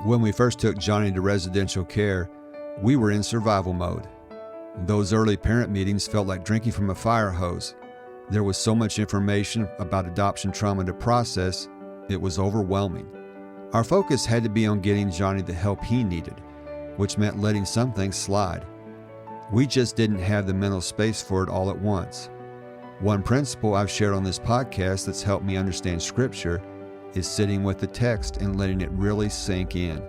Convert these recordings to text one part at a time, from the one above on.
When we first took Johnny to residential care, we were in survival mode. Those early parent meetings felt like drinking from a fire hose. There was so much information about adoption trauma to process, it was overwhelming. Our focus had to be on getting Johnny the help he needed, which meant letting some things slide. We just didn't have the mental space for it all at once. One principle I've shared on this podcast that's helped me understand Scripture is sitting with the text and letting it really sink in.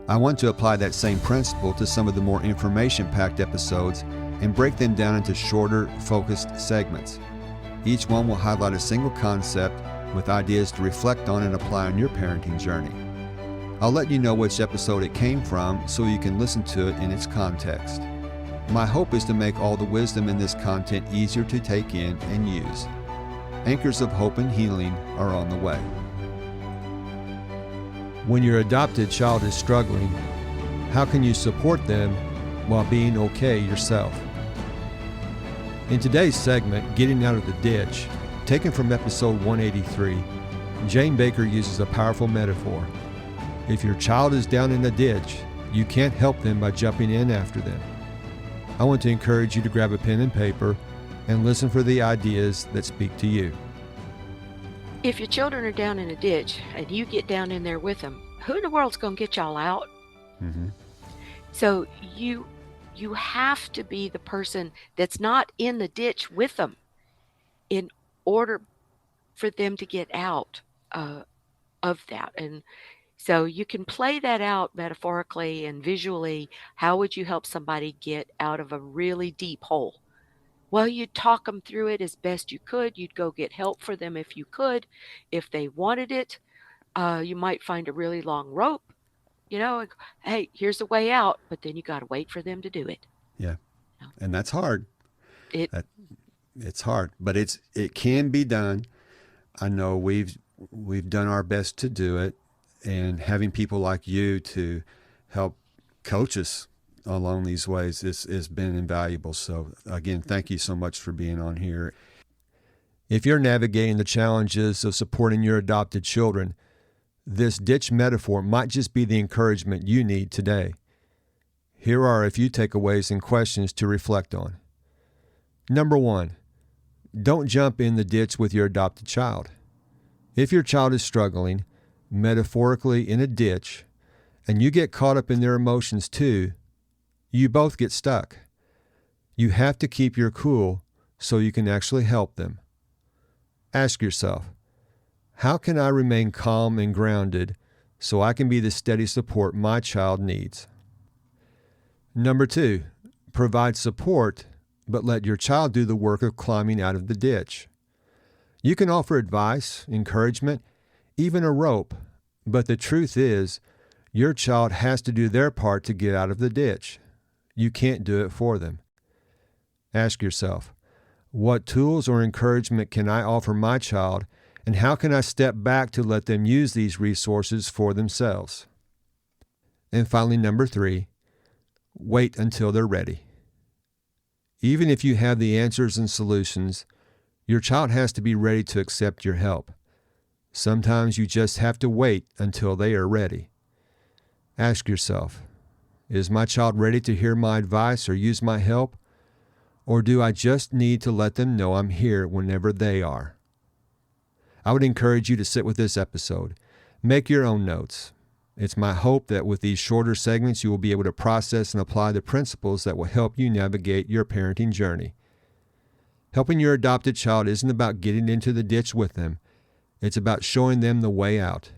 I want to apply that same principle to some of the more information-packed episodes and break them down into shorter, focused segments. Each one will highlight a single concept with ideas to reflect on and apply on your parenting journey. I'll let you know which episode it came from so you can listen to it in its context. My hope is to make all the wisdom in this content easier to take in and use. Anchors of hope and healing are on the way. When your adopted child is struggling, how can you support them while being okay yourself? In today's segment, Getting Out of the Ditch, taken from episode 183, Jane Baker uses a powerful metaphor. If your child is down in a ditch, you can't help them by jumping in after them. I want to encourage you to grab a pen and paper and listen for the ideas that speak to you. If your children are down in a ditch and you get down in there with them, who in the world's going to get y'all out? Mm-hmm. So you have to be the person that's not in the ditch with them in order for them to get out of that. And so you can play that out metaphorically and visually. How would you help somebody get out of a really deep hole? Well, you'd talk them through it as best you could. You'd go get help for them if you could. If they wanted it, you might find a really long rope. Hey, here's the way out, but then you got to wait for them to do it. Yeah, and that's hard. It's hard, but it can be done. I know we've done our best to do it, and having people like you to help coach us along these ways has been invaluable. So again, thank you so much for being on here. If you're navigating the challenges of supporting your adopted children, this ditch metaphor might just be the encouragement you need today. Here are a few takeaways and questions to reflect on. Number 1, don't jump in the ditch with your adopted child. If your child is struggling, metaphorically in a ditch, and you get caught up in their emotions too, you both get stuck. You have to keep your cool so you can actually help them. Ask yourself, how can I remain calm and grounded so I can be the steady support my child needs? Number 2, provide support, but let your child do the work of climbing out of the ditch. You can offer advice, encouragement, even a rope, but the truth is, your child has to do their part to get out of the ditch. You can't do it for them. Ask yourself, what tools or encouragement can I offer my child, and how can I step back to let them use these resources for themselves? And finally, number 3, wait until they're ready. Even if you have the answers and solutions, your child has to be ready to accept your help. Sometimes you just have to wait until they are ready. Ask yourself, is my child ready to hear my advice or use my help? Or do I just need to let them know I'm here whenever they are? I would encourage you to sit with this episode. Make your own notes. It's my hope that with these shorter segments, you will be able to process and apply the principles that will help you navigate your parenting journey. Helping your adopted child isn't about getting into the ditch with them. It's about showing them the way out.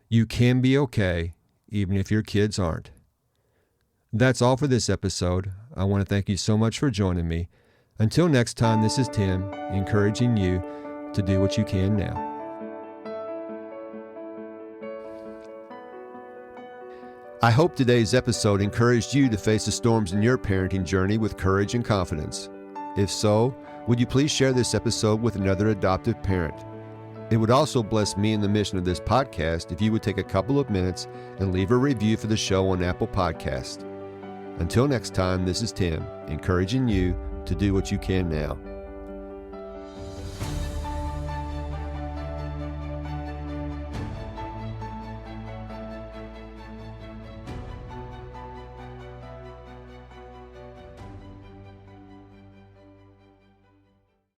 You can be okay, even if your kids aren't. That's all for this episode. I want to thank you so much for joining me. Until next time, this is Tim, encouraging you to do what you can now. I hope today's episode encouraged you to face the storms in your parenting journey with courage and confidence. If so, would you please share this episode with another adoptive parent? It would also bless me and the mission of this podcast if you would take a couple of minutes and leave a review for the show on Apple Podcast. Until next time, this is Tim, encouraging you to do what you can now.